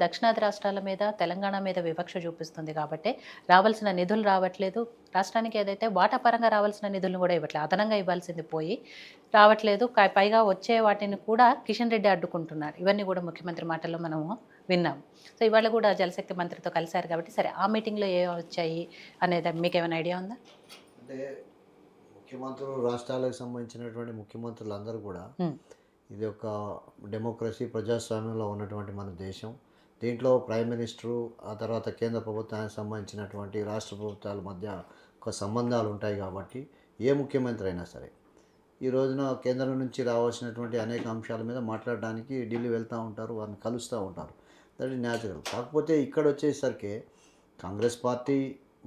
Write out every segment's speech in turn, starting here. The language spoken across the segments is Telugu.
దక్షిణాది రాష్ట్రాల మీద, తెలంగాణ మీద వివక్ష చూపిస్తుంది కాబట్టే, రావాల్సిన నిధులు రావట్లేదు. రాష్ట్రానికి ఏదైతే వాటా పరంగా రావాల్సిన నిధులను గూడా ఇవ్వట్లేదు. అదనంగా ఇవ్వాల్సింది పోయి రావట్లేదు. పైగా వచ్చే వాటిని కూడా కిషన్ రెడ్డి అడ్డుకుంటున్నారు. ఇవన్నీ గూడా ముఖ్యమంత్రి మాటల్లో మనము విన్నాం. సో, ఇవాళ గూడా జలశక్తి మంత్రితో కలిసారు కాబట్టి, సరే ఆ మీటింగ్‌లో ఏమొచ్చాయి అనేది మీకేమైనా ఐడియా ఉందా? అంటే ముఖ్యమంత్రులు రాష్ట్రాలకు సంబంధించినటువంటి ముఖ్యమంత్రులందరూ కూడా హ్మ్. ఇది ఒక డెమోక్రసీ ప్రజాస్వామ్యంలో ఉన్నటువంటి మన దేశం. దీంట్లో ప్రైమ్ మినిస్టరు, ఆ తర్వాత కేంద్ర ప్రభుత్వానికి సంబంధించినటువంటి రాష్ట్ర ప్రభుత్వాల మధ్య ఒక సంబంధాలు ఉంటాయి కాబట్టి ఏ ముఖ్యమంత్రి అయినా సరే ఈ రోజున కేంద్రం నుంచి రావాల్సినటువంటి అనేక అంశాల మీద మాట్లాడడానికి ఢిల్లీ వెళ్తూ ఉంటారు, వారిని కలుస్తూ ఉంటారు. That is natural. కాకపోతే ఇక్కడ వచ్చేసరికి కాంగ్రెస్ పార్టీ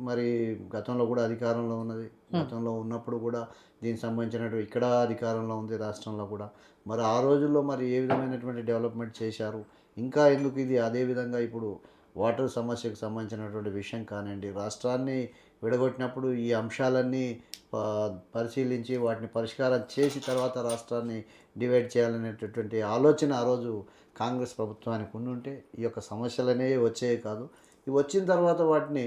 మరి గతంలో కూడా అధికారంలో ఉన్నది. హ్మ్. గతంలో ఉన్నప్పుడు కూడా దీనికి సంబంధించినటువంటి ఇక్కడ అధికారంలో ఉంది రాష్ట్రంలో కూడా. మరి ఆ రోజుల్లో మరి ఏ విధమైనటువంటి డెవలప్మెంట్ చేశారు? ఇంకా ఎందుకు ఇది అదే విధంగా ఇప్పుడు వాటర్ సమస్యకు సంబంధించినటువంటి విషయం కానివ్వండి, రాష్ట్రాన్ని విడగొట్టినప్పుడు ఈ అంశాలన్నీ పరిశీలించి వాటిని పరిష్కారం చేసి తర్వాత రాష్ట్రాన్ని డివైడ్ చేయాలనేటటువంటి ఆలోచన ఆ రోజు కాంగ్రెస్ ప్రభుత్వానికి ఉండుంటే ఈ యొక్క సమస్యలనేవి వచ్చేవి కాదు. ఇవి వచ్చిన తర్వాత వాటిని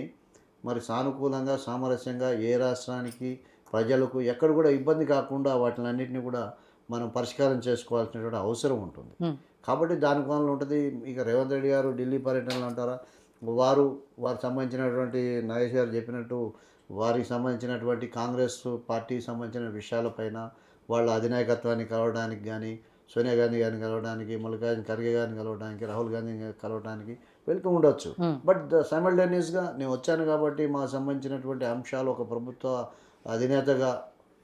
మరి సానుకూలంగా, సామరస్యంగా ఏ రాష్ట్రానికి, ప్రజలకు ఎక్కడ కూడా ఇబ్బంది కాకుండా వాటిలన్నిటిని కూడా మనం పరిష్కారం చేసుకోవాల్సినటువంటి అవసరం ఉంటుంది. హ్మ్. కాబట్టి దాని వలన ఉంటుంది. ఇక రేవంత్ రెడ్డి గారు ఢిల్లీ పర్యటనలు అంటారా, వారికి సంబంధించినటువంటి నాగేష్ గారు చెప్పినట్టు వారికి సంబంధించినటువంటి కాంగ్రెస్ పార్టీకి సంబంధించిన విషయాలపైన వాళ్ళ అధినాయకత్వాన్ని కలవడానికి కానీ, సోనియా గాంధీ గారిని కలవడానికి, మల్లికార్జున ఖర్గే గారిని కలవడానికి, రాహుల్ గాంధీ గారిని కలవడానికి వెళ్తూ ఉండొచ్చు. హ్మ్. బట్ సైమల్టేనియస్గా నేను వచ్చాను కాబట్టి మాకు సంబంధించినటువంటి అంశాలు ఒక ప్రభుత్వ అధినేతగా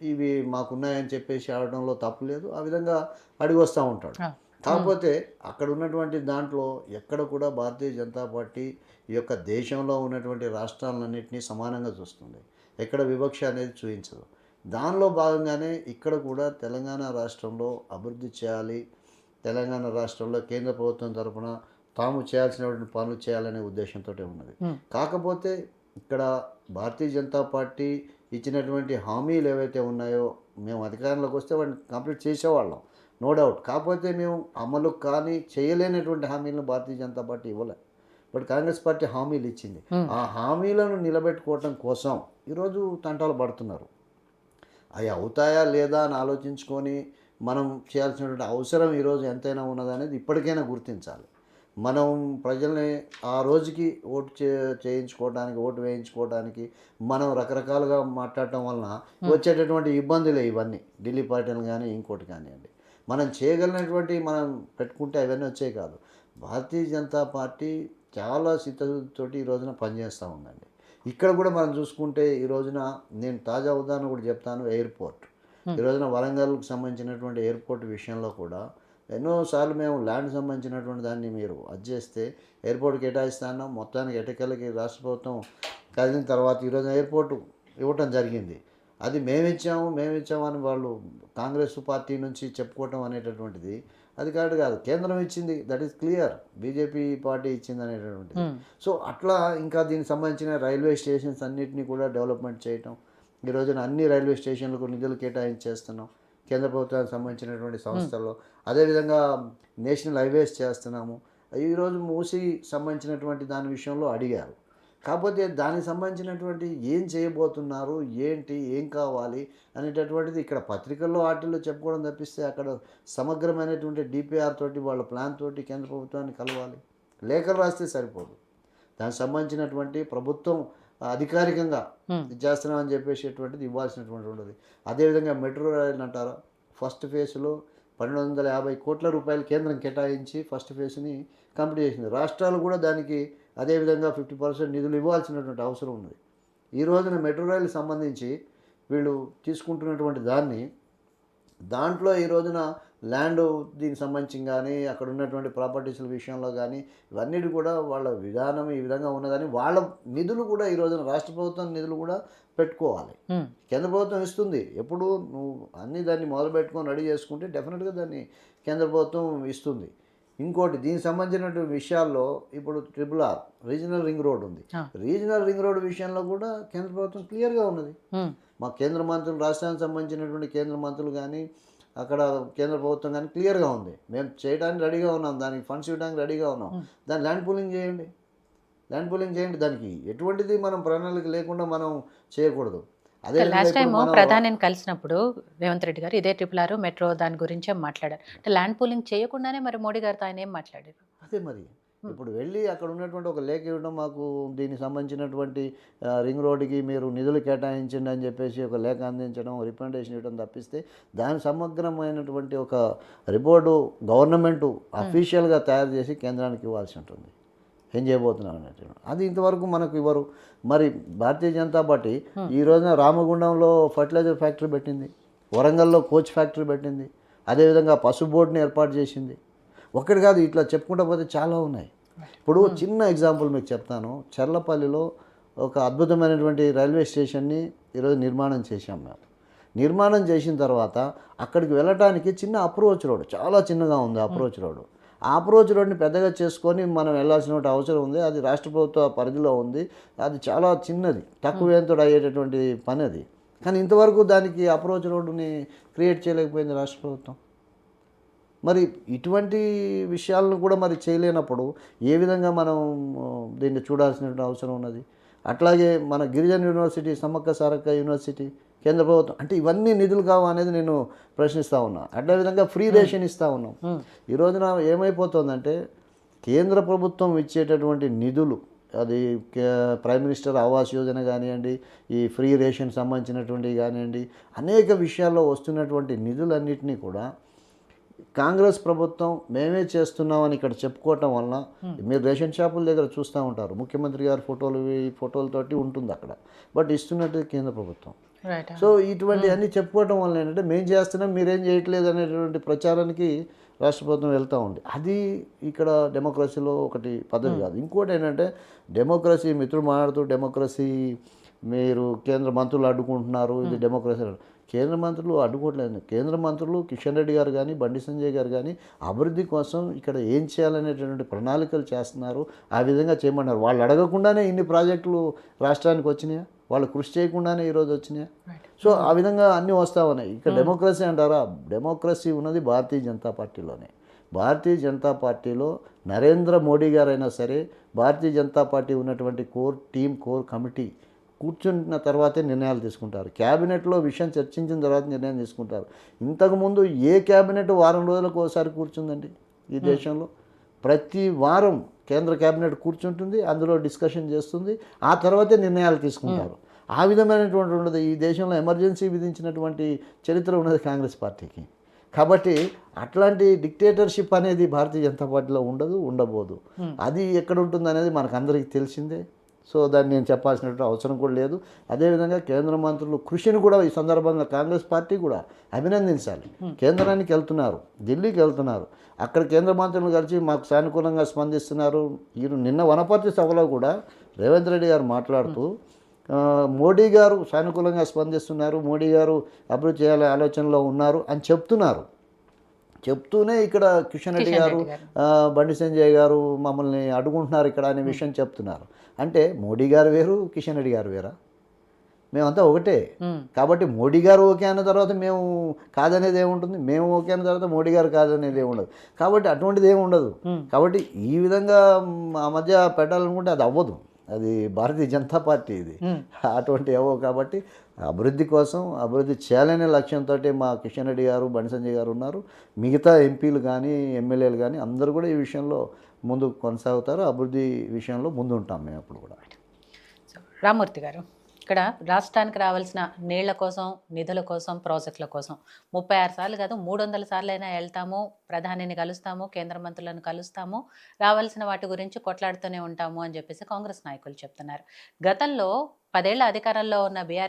ఇవి మాకున్నాయని చెప్పేసి ఆడడంలో తప్పు లేదు. ఆ విధంగా అడిగి వస్తూ ఉంటాడు. ఆ! హ్మ్. కాకపోతే అక్కడ ఉన్నటువంటి దాంట్లో ఎక్కడ కూడా భారతీయ జనతా పార్టీ ఈ యొక్క దేశంలో ఉన్నటువంటి రాష్ట్రాలన్నింటినీ సమానంగా చూస్తుంది. ఎక్కడ వివక్ష అనేది చూపించదు. దానిలో భాగంగానే ఇక్కడ కూడా తెలంగాణ రాష్ట్రంలో అభివృద్ధి చేయాలి. తెలంగాణ రాష్ట్రంలో కేంద్ర ప్రభుత్వం తరపున తాము చేయాల్సినటువంటి పనులు చేయాలనే ఉద్దేశంతో ఉన్నది. హ్మ్. కాకపోతే ఇక్కడ భారతీయ జనతా పార్టీ ఇచ్చినటువంటి హామీలు ఏవైతే ఉన్నాయో మేము అధికారంలోకి వస్తే వాటిని కంప్లీట్ చేసేవాళ్ళం, నో డౌట్. కాకపోతే మేము అమలు కానీ చేయలేనటువంటి హామీలను భారతీయ జనతా పార్టీ ఇవ్వలే. బట్ కాంగ్రెస్ పార్టీ హామీలు ఇచ్చింది. హ్మ్. ఆ హామీలను నిలబెట్టుకోవటం కోసం ఈరోజు తంటాలు పడుతున్నారు. అవి అవుతాయా లేదా అని ఆలోచించుకొని మనం చేయాల్సినటువంటి అవసరం ఈరోజు ఎంతైనా ఉన్నదనేది ఇప్పటికైనా గుర్తించాలి. మనం ప్రజల్ని ఆ రోజుకి చేయించుకోవడానికి, ఓటు వేయించుకోవడానికి మనం రకరకాలుగా మాట్లాడటం వలన వచ్చేటటువంటి ఇబ్బందులే ఇవన్నీ. ఢిల్లీ పర్యటన కానీ ఇంకోటి కానివ్వండి. మనం చేయగలిగినటువంటి మనం పెట్టుకుంటే అవన్నీ వచ్చేవి కాదు. భారతీయ జనతా పార్టీ చాలా చిత్తశుద్ధితోటి ఈ రోజున పనిచేస్తూ ఉందండి. ఇక్కడ కూడా మనం చూసుకుంటే ఈ రోజున నేను తాజా ఉదాహరణ కూడా చెప్తాను. ఎయిర్పోర్ట్ హ్మ్. ఈ రోజున వరంగల్కి సంబంధించినటువంటి ఎయిర్పోర్ట్ విషయంలో కూడా ఎన్నోసార్లు మేము ల్యాండ్ సంబంధించినటువంటి దాన్ని మీరు అది చేస్తే ఎయిర్పోర్ట్ కేటాయిస్తా అన్నాం. మొత్తానికి ఎట్టకేలకి రాష్ట్ర ప్రభుత్వం కదిలిన తర్వాత ఈరోజు ఎయిర్పోర్టు ఇవ్వటం జరిగింది. అది మేమిచ్చాము అని వాళ్ళు కాంగ్రెస్ పార్టీ నుంచి చెప్పుకోవటం అనేటటువంటిది అది కరెక్ట్ కాదు. కేంద్రం ఇచ్చింది, that is clear. BJP party ఇచ్చింది అనేటటువంటిది. హ్మ్. సో అట్లా ఇంకా దీనికి సంబంధించిన రైల్వే స్టేషన్స్ అన్నిటినీ కూడా డెవలప్మెంట్ చేయటం. ఈ రోజున అన్ని రైల్వే స్టేషన్లకు నిధులు కేటాయించేస్తున్నాం కేంద్ర ప్రభుత్వానికి సంబంధించినటువంటి హ్మ్. సంస్థల్లో. అదేవిధంగా నేషనల్ హైవేస్ చేస్తున్నాము. ఈరోజు మూసి సంబంధించినటువంటి దాని విషయంలో అడిగారు. కాకపోతే దానికి సంబంధించినటువంటి ఏం చేయబోతున్నారు, ఏంటి, ఏం కావాలి అనేటటువంటిది ఇక్కడ పత్రికల్లో వాటిల్లో చెప్పుకోవడం తప్పిస్తే అక్కడ సమగ్రమైనటువంటి డిపిఆర్ తోటి వాళ్ళ ప్లాన్ తోటి కేంద్ర ప్రభుత్వాన్ని కలవాలి. లేఖలు రాస్తే సరిపోదు. దానికి సంబంధించినటువంటి ప్రభుత్వం అధికారికంగా హ్మ్. ఇది చేస్తున్నామని చెప్పేసేటువంటిది ఇవ్వాల్సినటువంటి ఉండదు. అదేవిధంగా మెట్రో రైలు అంటారా, ఫస్ట్ ఫేజ్లో 1250 కోట్ల రూపాయలు కేంద్రం కేటాయించి ఫస్ట్ ఫేజ్ని కంప్లీట్ చేసింది. రాష్ట్రాలు కూడా దానికి అదేవిధంగా 50% నిధులు ఇవ్వాల్సినటువంటి అవసరం ఉన్నది. ఈ రోజున మెట్రో రైలు సంబంధించి వీళ్ళు తీసుకుంటున్నటువంటి దాంట్లో ఈ రోజున ల్యాండ్ దీనికి సంబంధించి కానీ అక్కడ ఉన్నటువంటి ప్రాపర్టీస్ల విషయంలో కానీ ఇవన్నిటి కూడా వాళ్ళ విధానం ఈ విధంగా ఉన్నదని వాళ్ళ నిధులు కూడా ఈ రోజున రాష్ట్ర ప్రభుత్వం నిధులు కూడా పెట్టుకోవాలి. హ్మ్. కేంద్ర ప్రభుత్వం ఇస్తుంది. ఎప్పుడు నువ్వు అన్నీ దాన్ని మొదలుపెట్టుకొని రెడీ చేసుకుంటే డెఫినెట్గా దాన్ని కేంద్ర ప్రభుత్వం ఇస్తుంది. ఇంకోటి దీనికి సంబంధించినటువంటి విషయాల్లో ఇప్పుడు RRR రీజనల్ రింగ్ రోడ్ ఉంది. ఆ! రీజనల్ రింగ్ రోడ్ విషయంలో కూడా కేంద్ర ప్రభుత్వం క్లియర్గా ఉన్నది. హ్మ్. మా కేంద్ర మంత్రులు, రాష్ట్రానికి సంబంధించినటువంటి కేంద్ర మంత్రులు కానీ అక్కడ కేంద్ర ప్రభుత్వం కానీ క్లియర్గా ఉంది. మేము చేయడానికి రెడీగా ఉన్నాం, దానికి ఫండ్స్ ఇవ్వడానికి రెడీగా ఉన్నాం. దాన్ని ల్యాండ్ పూలింగ్ చేయండి, ల్యాండ్ పూలింగ్ చేయండి. దానికి ఎటువంటిది మనం ప్రణాళిక లేకుండా మనం చేయకూడదు. అదే లాస్ట్ టైం ప్రధానిని కలిసినప్పుడు రేవంత్ రెడ్డి గారు ఇదే RRR మెట్రో దాని గురించే మాట్లాడారు. అంటే ల్యాండ్ పూలింగ్ చేయకుండానే మరి మోడీ గారితో ఆయన ఏం మాట్లాడారు? అదే మరి ఇప్పుడు వెళ్ళి అక్కడ ఉన్నటువంటి ఒక లేఖ ఇవ్వడం, మాకు దీనికి సంబంధించినటువంటి రింగ్ రోడ్డుకి మీరు నిధులు కేటాయించండి అని చెప్పేసి ఒక లేఖ అందించడం, రికమెండేషన్ ఇవ్వడం తప్పిస్తే దాని సమగ్రమైనటువంటి ఒక రిపోర్టు గవర్నమెంటు అఫీషియల్గా తయారు చేసి కేంద్రానికి ఇవ్వాల్సి ఉంటుంది. ఏం చేయబోతున్నాం అన్నట్టు అది ఇంతవరకు మనకు ఇవ్వరు. మరి భారతీయ జనతా పార్టీ ఈ రోజున రామగుండంలో ఫర్టిలైజర్ ఫ్యాక్టరీ పెట్టింది, వరంగల్లో కోచ్ ఫ్యాక్టరీ పెట్టింది, అదేవిధంగా పసుపు బోర్డుని ఏర్పాటు చేసింది. ఒక్కటి కాదు, ఇట్లా చెప్పుకుంటూ పోతే చాలా ఉన్నాయి. ఇప్పుడు చిన్న ఎగ్జాంపుల్ మీకు చెప్తాను. చర్లపల్లిలో ఒక అద్భుతమైనటువంటి రైల్వే స్టేషన్ని ఈరోజు నిర్మాణం చేశాం మేము. నిర్మాణం చేసిన తర్వాత అక్కడికి వెళ్ళటానికి చిన్న అప్రోచ్ రోడ్, చాలా చిన్నగా ఉంది అప్రోచ్ రోడ్. ఆ అప్రోచ్ రోడ్ని పెద్దగా చేసుకొని మనం వెళ్ళాల్సిన అవసరం ఉంది. అది రాష్ట్ర ప్రభుత్వ పరిధిలో ఉంది. అది చాలా చిన్నది, తక్కువ వ్యయంతో అయ్యేటటువంటి పని అది. కానీ ఇంతవరకు దానికి అప్రోచ్ రోడ్డుని క్రియేట్ చేయలేకపోయింది రాష్ట్ర ప్రభుత్వం. మరి ఇటువంటి విషయాలను కూడా మరి చేయలేనప్పుడు ఏ విధంగా మనం దీన్ని చూడాల్సిన అవసరం ఉన్నది. అట్లాగే మన గిరిజన యూనివర్సిటీ, సమ్మక్క సారక్క యూనివర్సిటీ కేంద్ర ప్రభుత్వం అంటే ఇవన్నీ నిధులు కావు అనేది నేను ప్రశ్నిస్తూ ఉన్నా. అదేవిధంగా ఫ్రీ రేషన్ ఇస్తూ ఉన్నాం. ఈ రోజున ఏమైపోతుందంటే కేంద్ర ప్రభుత్వం ఇచ్చేటటువంటి నిధులు, అది ప్రైమ్ మినిస్టర్ ఆవాస్ యోజన కానివ్వండి, ఈ ఫ్రీ రేషన్ సంబంధించినటువంటివి కానివ్వండి, అనేక విషయాల్లో వస్తున్నటువంటి నిధులన్నింటినీ కూడా కాంగ్రెస్ ప్రభుత్వం మేమే చేస్తున్నామని ఇక్కడ చెప్పుకోవటం వలన మీరు రేషన్ షాపుల దగ్గర చూస్తూ ఉంటారు, ముఖ్యమంత్రి గారి ఫోటోలు ఈ ఫోటోలతోటి ఉంటుంది అక్కడ, బట్ ఇస్తున్నట్టు కేంద్ర ప్రభుత్వం. సో ఇటువంటి అన్నీ చెప్పుకోవటం వల్ల ఏంటంటే మేము చేస్తున్నాం మీరేం చేయట్లేదు అనేటువంటి ప్రచారానికి రాష్ట్ర ప్రభుత్వం వెళ్తూ ఉంది. అది ఇక్కడ డెమోక్రసీలో ఒకటి పద్ధతి కాదు. ఇంకోటి ఏంటంటే డెమోక్రసీ, మిత్రులు మాట్లాడుతూ డెమోక్రసీ మీరు కేంద్ర మంత్రులు అడ్డుకుంటున్నారు, ఇది డెమోక్రసీ. కేంద్ర మంత్రులు అడ్డుకోవట్లేదు. కేంద్ర మంత్రులు కిషన్ రెడ్డి గారు కానీ, బండి సంజయ్ గారు కానీ అభివృద్ధి కోసం ఇక్కడ ఏం చేయాలనేటటువంటి ప్రణాళికలు చేస్తున్నారు. ఆ విధంగా చేయమన్నారు. వాళ్ళు అడగకుండానే ఇన్ని ప్రాజెక్టులు రాష్ట్రానికి వచ్చినాయా, వాళ్ళు కృషి చేయకుండానే ఈరోజు వచ్చినాయా? సో ఆ విధంగా అన్నీ వస్తూ ఉన్నాయి. ఇక్కడ డెమోక్రసీ అంటారా, డెమోక్రసీ ఉన్నది భారతీయ జనతా పార్టీలోనే. భారతీయ జనతా పార్టీలో నరేంద్ర మోడీ గారైనా సరే, భారతీయ జనతా పార్టీ ఉన్నటువంటి కోర్ కమిటీ కూర్చున్న తర్వాతే నిర్ణయాలు తీసుకుంటారు. క్యాబినెట్లో విషయం చర్చించిన తర్వాత నిర్ణయం తీసుకుంటారు. ఇంతకుముందు ఏ క్యాబినెట్ వారం రోజులకు ఒకసారి కూర్చుందండి ఈ దేశంలో? ప్రతి వారం కేంద్ర క్యాబినెట్ కూర్చుంటుంది, అందులో డిస్కషన్ చేస్తుంది, ఆ తర్వాతే నిర్ణయాలు తీసుకుంటారు. ఆ విధమైనటువంటి ఉండదు. ఈ దేశంలో ఎమర్జెన్సీ విధించినటువంటి చరిత్ర ఉన్నది కాంగ్రెస్ పార్టీకి. కాబట్టి అట్లాంటి డిక్టేటర్షిప్ అనేది భారతీయ జనతా పార్టీలో ఉండబోదు. అది ఎక్కడ ఉంటుంది అనేది మనకు అందరికీ తెలిసిందే. సో దాన్ని నేను చెప్పాల్సినటువంటి అవసరం కూడా లేదు. అదేవిధంగా కేంద్ర మంత్రులు కృషిని కూడా ఈ సందర్భంగా కాంగ్రెస్ పార్టీ కూడా అభినందించాలి. కేంద్రానికి వెళ్తున్నారు, ఢిల్లీకి వెళ్తున్నారు, అక్కడ కేంద్ర మంత్రులు కలిసి మాకు సానుకూలంగా స్పందిస్తున్నారు. నిన్న వనపర్తి సభలో కూడా రేవంత్ రెడ్డి గారు మాట్లాడుతూ మోడీ గారు సానుకూలంగా స్పందిస్తున్నారు, మోడీ గారు అభివృద్ధి చేయాలనే ఆలోచనలో ఉన్నారు అని చెప్తూనే ఇక్కడ కిషన్ రెడ్డి గారు, బండి సంజయ్ గారు మమ్మల్ని అడుగుంటున్నారు ఇక్కడ అనే విషయం చెప్తున్నారు. అంటే మోడీ గారు వేరు, కిషన్ రెడ్డి గారు వేరా? మేమంతా ఒకటే. కాబట్టి మోడీ గారు ఓకే అన్న తర్వాత మేము కాదనేది ఏముంటుంది, మేము ఓకే అన్న తర్వాత మోడీ గారు కాదనేది ఏముండదు. కాబట్టి అటువంటిది ఏమి ఉండదు. కాబట్టి ఈ విధంగా ఆ మధ్య పెట్టాలనుకుంటే అది అవ్వదు. అది భారతీయ జనతా పార్టీ, ఇది అటువంటి ఏవో. కాబట్టి అభివృద్ధి కోసం, అభివృద్ధి చేయాలనే లక్ష్యంతో మా కిషన్ రెడ్డి గారు, బండి సంజయ్ గారు ఉన్నారు. మిగతా ఎంపీలు కానీ, ఎమ్మెల్యేలు కానీ అందరూ కూడా ఈ విషయంలో ముందుకు కొనసాగుతారు. అభివృద్ధి విషయంలో ముందు ఉంటాం మేము ఎప్పుడు కూడా. రామ్మూర్తి గారు, ఇక్కడ రాష్ట్రానికి రావాల్సిన నీళ్ల కోసం, నిధుల కోసం, ప్రాజెక్టుల కోసం 36 సార్లు కాదు 300 సార్లు అయినా వెళ్తాము, ప్రధానిని కలుస్తాము, కేంద్ర మంత్రులను కలుస్తాము, రావాల్సిన వాటి గురించి కొట్లాడుతూనే ఉంటాము అని చెప్పేసి కాంగ్రెస్ నాయకులు చెప్తున్నారు. గతంలో 10 ఏళ్ల అధికారంలో ఉన్న బీఆర్ఎస్